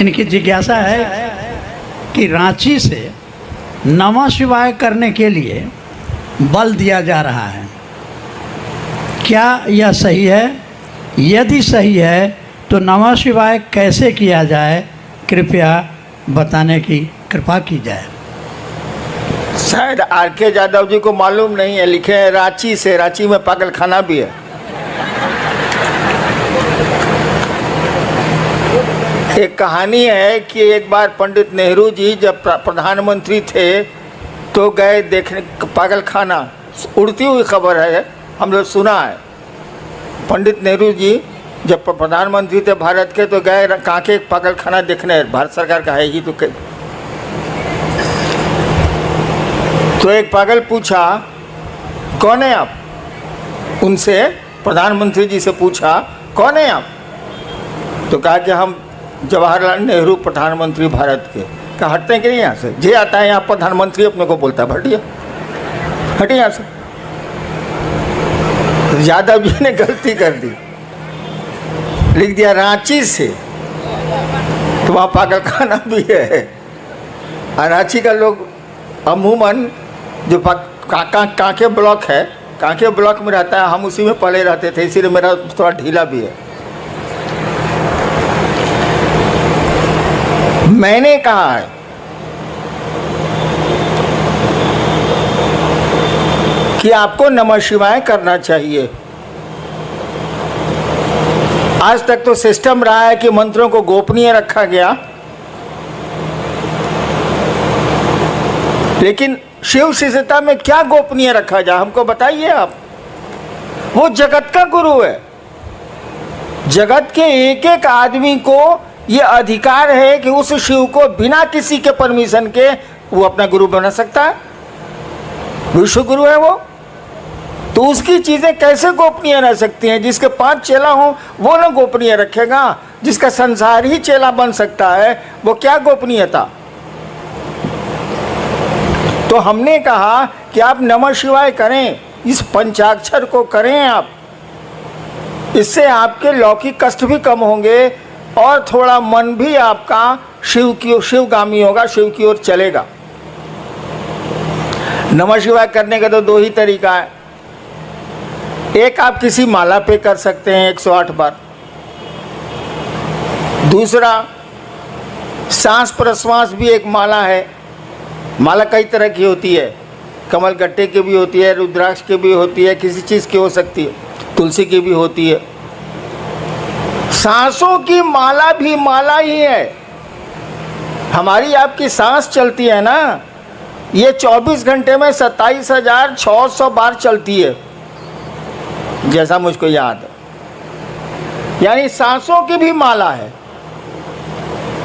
इनकी जिज्ञासा है कि रांची से नमः शिवाय करने के लिए बल दिया जा रहा है, क्या यह सही है? यदि सही है तो नमः शिवाय कैसे किया जाए, कृपया बताने की कृपा की जाए। शायद R.K. यादव जी को मालूम नहीं है, लिखे हैं रांची से, रांची में पागल खाना भी है। एक कहानी है कि एक बार पंडित नेहरू जी जब प्रधानमंत्री थे तो गए देखने पागल खाना, उड़ती हुई खबर है, हम लोग सुना है। पंडित नेहरू जी जब प्रधानमंत्री थे भारत के तो गए कांके पागल खाना देखने, भारत सरकार का है ही तो एक पागल पूछा कौन है आप, उनसे प्रधानमंत्री जी से पूछा कौन है आप, तो कहा कि हम जवाहरलाल नेहरू प्रधानमंत्री भारत के। कहा हटते हैं कि नहीं यहाँ से, जे आता है यहाँ प्रधानमंत्री अपने को बोलता है हटिए हटिए यहाँ से। यादव जी ने गलती कर दी, लिख दिया रांची से, तो वहाँ पागल खाना भी है। रांची का लोग अमूमन जो कांके ब्लॉक है, कांके ब्लॉक में रहता है, हम उसी में पले रहते थे, इसीलिए मेरा थोड़ा ढीला भी है। मैंने कहा है कि आपको नमः शिवाय करना चाहिए। आज तक तो सिस्टम रहा है कि मंत्रों को गोपनीय रखा गया, लेकिन शिव शिष्यता में क्या गोपनीय रखा जाए, हमको बताइए आप। वो जगत का गुरु है, जगत के एक एक आदमी को ये अधिकार है कि उस शिव को बिना किसी के परमिशन के वो अपना गुरु बना सकता है, विश्व गुरु है वो। तो उसकी चीजें कैसे गोपनीय रह सकती हैं? जिसके 5 चेला हो वो ना गोपनीय रखेगा, जिसका संसार ही चेला बन सकता है वो क्या गोपनीयता। तो हमने कहा कि आप नमः शिवाय करें, इस पंचाक्षर को करें आप, इससे आपके लौकिक कष्ट भी कम होंगे और थोड़ा मन भी आपका शिवगामी होगा, शिव की ओर चलेगा। नमः शिवाय करने का तो 2 ही तरीका है। एक आप किसी माला पे कर सकते हैं 108 बार, दूसरा सांस प्रश्वास भी एक माला है। माला कई तरह की होती है, कमल गट्टे की भी होती है, रुद्राक्ष की भी होती है, किसी चीज़ की हो सकती है, तुलसी की भी होती है। सांसों की माला भी माला ही है। हमारी आपकी सांस चलती है ना, ये 24 घंटे में 27,600 बार चलती है, जैसा मुझको याद है। यानी सांसों की भी माला है।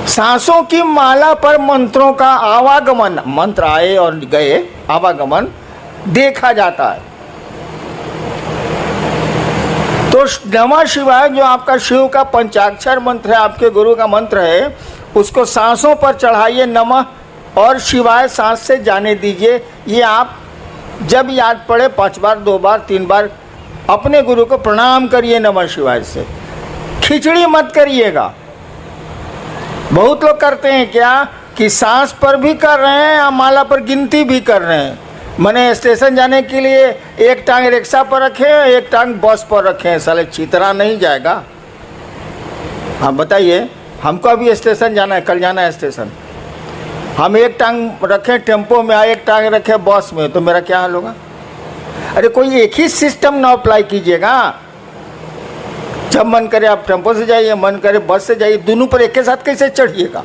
सांसों की माला पर मंत्रों का आवागमन, मंत्र आए और गए, आवागमन देखा जाता है। तो नमः शिवाय जो आपका शिव का पंचाक्षर मंत्र है, आपके गुरु का मंत्र है, उसको सांसों पर चढ़ाइए नमः और शिवाय सांस से जाने दीजिए। ये आप जब याद पड़े 5 बार, 2 बार, 3 बार अपने गुरु को प्रणाम करिए नमः शिवाय से। खिचड़ी मत करिएगा। बहुत लोग करते हैं क्या कि सांस पर भी कर रहे हैं या माला पर गिनती भी कर रहे हैं। मैंने स्टेशन जाने के लिए एक टांग रिक्शा पर रखे, एक टांग बस पर रखे, साले चितरा नहीं जाएगा। हाँ बताइए, हमको अभी स्टेशन जाना है, कल जाना है स्टेशन, हम एक टांग रखें टेम्पो में, एक टांग रखें बस में, तो मेरा क्या हाल होगा? अरे कोई एक ही सिस्टम ना अप्लाई कीजिएगा। जब मन करे आप टेम्पो से जाइए, मन करे बस से जाइए, दोनों पर एक के साथ कैसे चढ़िएगा?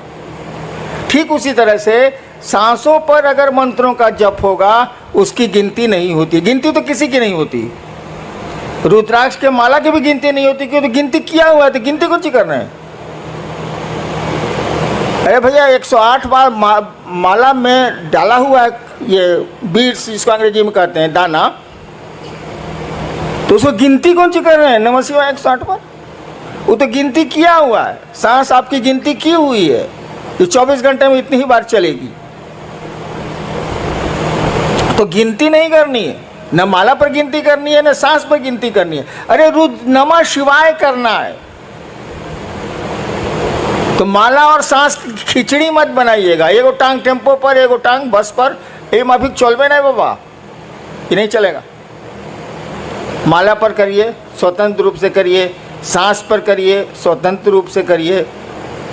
ठीक उसी तरह से सांसों पर अगर मंत्रों का जप होगा उसकी गिनती नहीं होती। गिनती तो किसी की नहीं होती, रुद्राक्ष के माला की भी गिनती नहीं होती, क्योंकि गिनती किया हुआ है, तो गिनती कुछ ही करना है। अरे भैया 108 बार माला में डाला हुआ है ये बीड्स, जिसको अंग्रेजी में कहते हैं दाना, तो उसको गिनती कौन सी कर रहे हैं? नमः शिवाय 108 बार, वो तो गिनती किया हुआ है। सांस आपकी गिनती की हुई है, ये 24 घंटे में इतनी ही बार चलेगी, तो गिनती नहीं करनी है, न माला पर गिनती करनी है, न सांस पर गिनती करनी है। अरे रुद्र नमः शिवाय करना है। तो माला और सांस खिचड़ी मत बनाइएगा, एगो टांग टेम्पो पर, एगो टांग बस पर, ये माफिक चलबे नहीं बाबा, ये नहीं चलेगा। माला पर करिए, स्वतंत्र रूप से करिए, सांस पर करिए, स्वतंत्र रूप से करिए,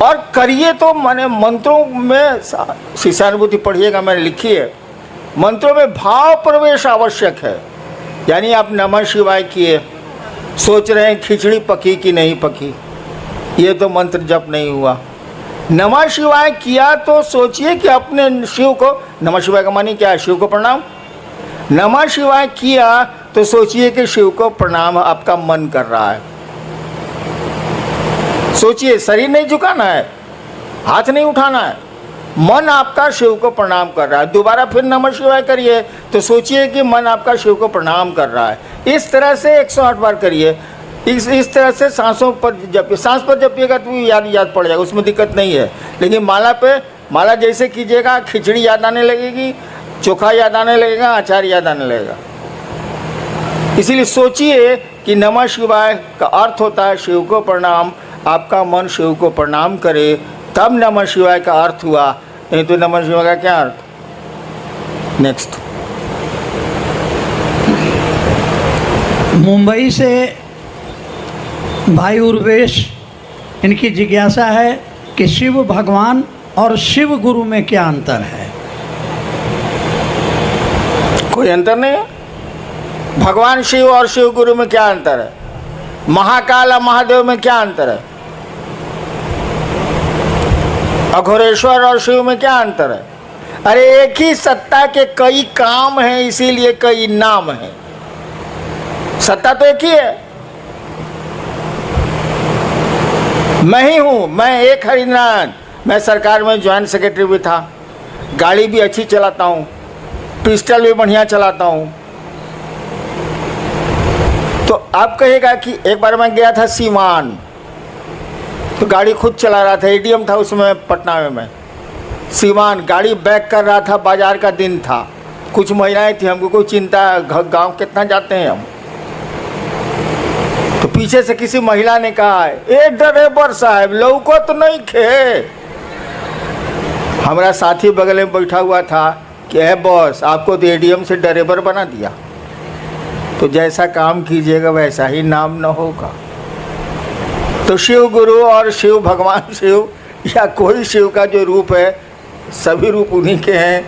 और करिए तो माने मंत्रों में शिष्यानुभूति पढ़िएगा, मैंने लिखी है, मंत्रों में भाव प्रवेश आवश्यक है। यानी आप नमः शिवाय किए, सोच रहे हैं खिचड़ी पकी कि नहीं पकी, ये तो मंत्र जप नहीं हुआ। नमः शिवाय किया तो सोचिए कि अपने शिव को, नमः शिवाय का मानी क्या है, शिव को प्रणाम। नमः शिवाय किया तो सोचिए कि शिव को प्रणाम आपका मन कर रहा है। सोचिए, शरीर नहीं झुकाना है, हाथ नहीं उठाना है, मन आपका शिव को प्रणाम कर रहा है। दोबारा फिर नमः शिवाय करिए तो सोचिए कि मन आपका शिव को प्रणाम कर रहा है। इस तरह से 108 बार करिए। इस तरह से सांसों पर जपिए, सांस पर जपिएगा तो याद पड़ जाएगा, उसमें दिक्कत नहीं है। लेकिन माला जैसे कीजिएगा, खिचड़ी याद आने लगेगी, चोखा याद आने लगेगा, अचार याद आने लगेगा। इसीलिए सोचिए कि नमः शिवाय का अर्थ होता है शिव को प्रणाम, आपका मन शिव को प्रणाम करे, तब नमः शिवाय का अर्थ हुआ, नहीं तो नमः शिवाय का क्या अर्थ। नेक्स्ट। मुंबई से भाई उर्वेश, इनकी जिज्ञासा है कि शिव भगवान और शिव गुरु में क्या अंतर है। कोई अंतर नहीं है। भगवान शिव और शिव गुरु में क्या अंतर है। महाकाल और महादेव में क्या अंतर है। अघोरेश्वर और शिव में क्या अंतर है। अरे एक ही सत्ता के कई काम हैं, इसीलिए कई नाम हैं। सत्ता तो एक ही है। मैं ही हूं, मैं एक हरिनारायण। मैं सरकार में ज्वाइंट सेक्रेटरी भी था, गाड़ी भी अच्छी चलाता हूं, पिस्टल भी बढ़िया चलाता हूं। तो आप कहेगा कि एक बार मैं गया था सीवान, तो गाड़ी खुद चला रहा था, एडीएम था उसमें पटना में। मैं सीवान गाड़ी बैक कर रहा था, बाजार का दिन था, कुछ महिलाएं थी, हमको कोई चिंता, गांव कितना जाते हैं हम। तो पीछे से किसी महिला ने कहा, ए ड्राइवर साहब लौको तो नहीं खे। हमारा साथी बगल में बैठा हुआ था कि है बॉस, आपको तो एडीएम से ड्राइवर बना दिया, तो जैसा काम कीजिएगा वैसा ही नाम न होगा। तो शिव गुरु और शिव भगवान शिव या कोई शिव का जो रूप है, सभी रूप उन्हीं के हैं।